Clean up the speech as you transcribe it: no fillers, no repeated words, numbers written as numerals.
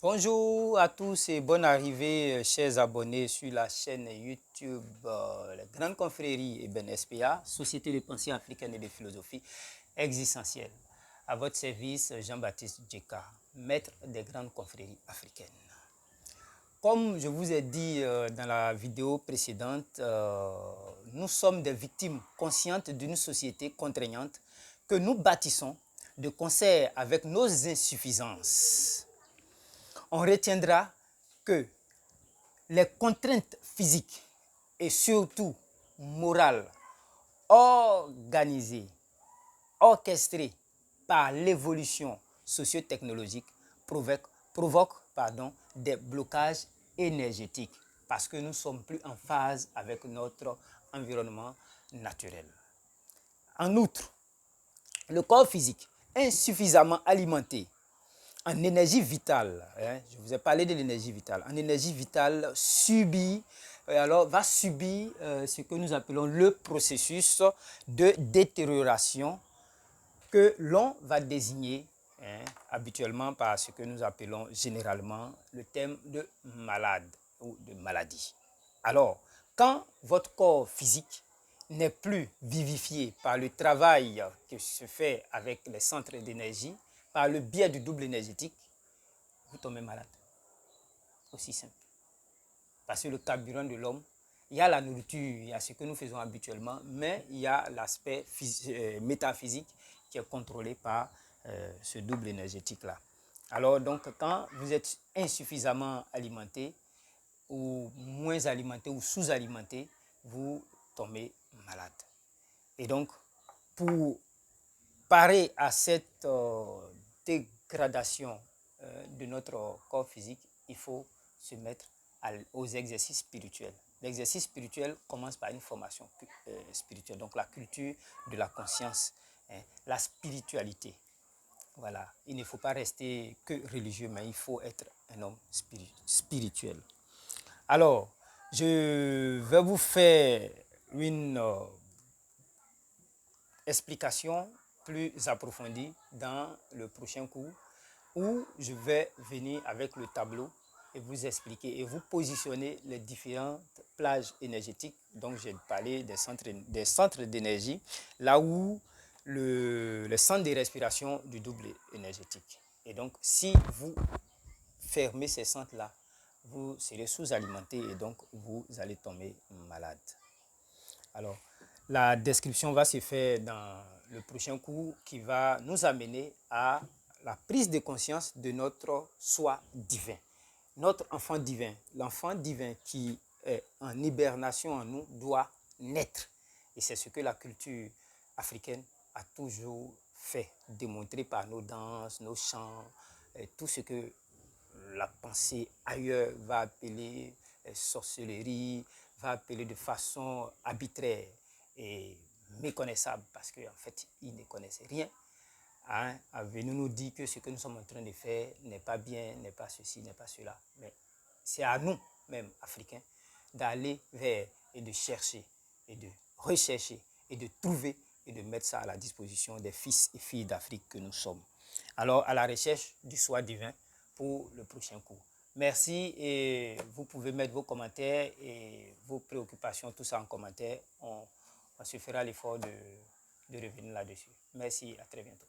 Bonjour à tous et bonne arrivée, chers abonnés sur la chaîne YouTube Les Grandes Confréries et Ben SPA, Société de pensée africaine et de philosophie existentielle. À votre service, Jean-Baptiste Djeka, maître des grandes confréries africaines. Comme je vous ai dit dans la vidéo précédente, nous sommes des victimes conscientes d'une société contraignante que nous bâtissons de concert avec nos insuffisances. On retiendra que les contraintes physiques et surtout morales organisées, orchestrées par l'évolution socio-technologique provoquent des blocages énergétiques parce que nous ne sommes plus en phase avec notre environnement naturel. En outre, le corps physique insuffisamment alimenté en énergie vitale, je vous ai parlé de l'énergie vitale, en énergie vitale va subir ce que nous appelons le processus de détérioration que l'on va désigner habituellement par ce que nous appelons généralement le terme de malade ou de maladie. Alors, quand votre corps physique n'est plus vivifié par le travail qui se fait avec les centres d'énergie, par le biais du double énergétique, vous tombez malade. Aussi simple. Parce que le carburant de l'homme, il y a la nourriture, il y a ce que nous faisons habituellement, mais il y a l'aspect métaphysique qui est contrôlé par ce double énergétique-là. Alors donc, quand vous êtes insuffisamment alimenté, ou moins alimenté, ou sous-alimenté, vous tombez malade. Et donc, pour parer à cette dégradation de notre corps physique, il faut se mettre aux exercices spirituels. L'exercice spirituel commence par une formation spirituelle, donc la culture de la conscience, la spiritualité. Voilà, il ne faut pas rester que religieux, mais il faut être un homme spirituel. Alors, je vais vous faire une explication plus approfondie dans le prochain cours où je vais venir avec le tableau et vous expliquer et vous positionner les différentes plages énergétiques. Donc, j'ai parlé des centres d'énergie, là où le centre de respiration du double énergétique. Et donc, si vous fermez ces centres-là, vous serez sous-alimenté et donc vous allez tomber malade. Alors, la description va se faire dans le prochain cours qui va nous amener à la prise de conscience de notre soi divin, notre enfant divin. L'enfant divin qui est en hibernation en nous doit naître. Et c'est ce que la culture africaine a toujours fait, démontrer par nos danses, nos chants, tout ce que la pensée ailleurs va appeler sorcellerie, va appeler de façon arbitraire et méconnaissable parce qu'en fait, ils ne connaissent rien. Venez nous dire que ce que nous sommes en train de faire n'est pas bien, n'est pas ceci, n'est pas cela. Mais c'est à nous, même Africains, d'aller vers et de chercher et de rechercher et de trouver et de mettre ça à la disposition des fils et filles d'Afrique que nous sommes. Alors, à la recherche du soi divin pour le prochain cours. Merci et vous pouvez mettre vos commentaires et vos préoccupations, tout ça en commentaire. On se fera l'effort de revenir là-dessus. Merci, à très bientôt.